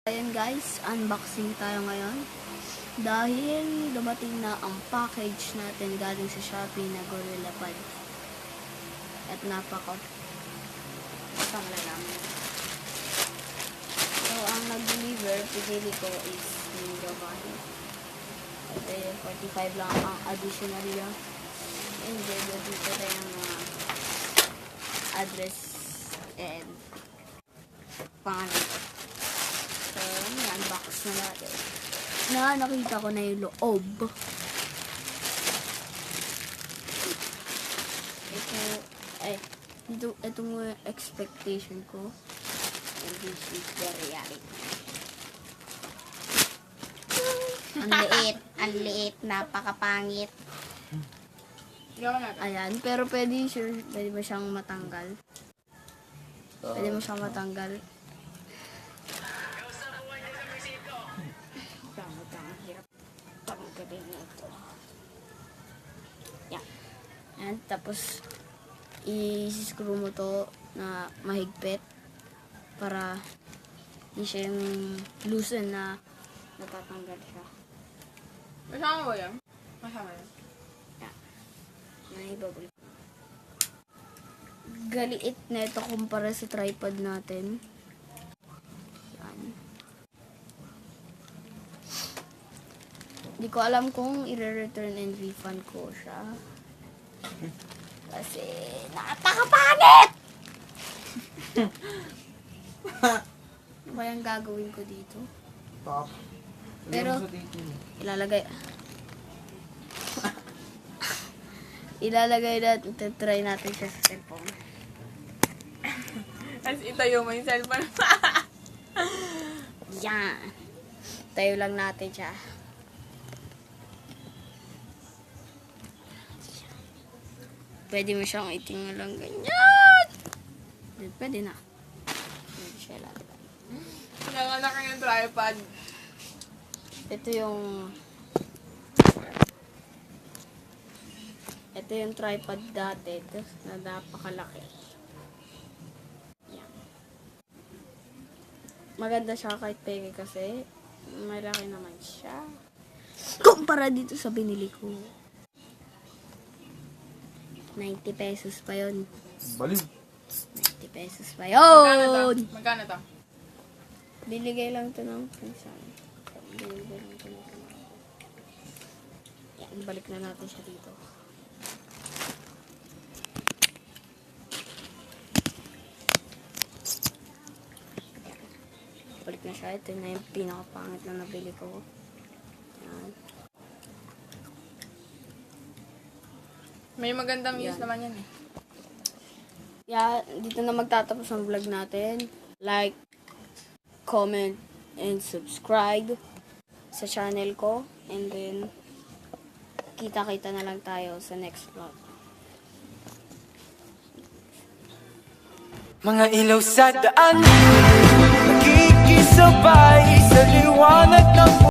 Ayan guys, unboxing tayo ngayon dahil dumating na ang package natin galing sa Shopee na GorillaPod at napaka-panglalang. So ang nag-deliver, pinili ko is yung Giovanni. Ito yung 45 lang ang additional niya. And then dito tayo yung mga address and pangalan. So, unbox na natin. Nakita ko na yung loob. Ito mo yung expectation ko. And this is the reality. Ang liit, napakapangit. Ayan, pero pwede mo siyang matanggal. Pwede mo siyang matanggal. Yan, tapos i-screw mo to na mahigpit para hindi siya yung loosen na natatanggal siya. Masama ba yan? Masama yan? Yan. Naibabalik. Galiit na ito kumpara sa tripod natin. Yan. Hindi ko alam kung i-return and refund ko siya. Kasi napakapangit! Ano kayang gagawin ko dito? Pero ilalagay natin, try natin siya sa cellphone. Tapos itayo mo yung cellphone. Yan. Tayo lang natin siya. Pwede mo siyang itingnan lang ganyan. Pwede na. Pwede siya lalagay. Nanganak yung tripod. Ito yung tripod dati na napakalaki. Yan. Maganda siya kahit peke kasi malaki naman siya. Kumpara dito sa binili ko. 90 pesos pa yun. Baliw. 90 pesos pa yun. Magkano to? Biligay lang ito ng pinsan. Biligay lang ito ng pinsan. Yan, balik na natin siya dito. Balik na siya. Ito na yung pinakapangit na nabili ko. Yan. May magandang news naman yan eh. Yeah, dito na magtatapos ang vlog natin. Like, comment, and subscribe sa channel ko. And then, kita-kita na lang tayo sa next vlog. Mga ilaw sa daan, nakikisabay sa liwanag ng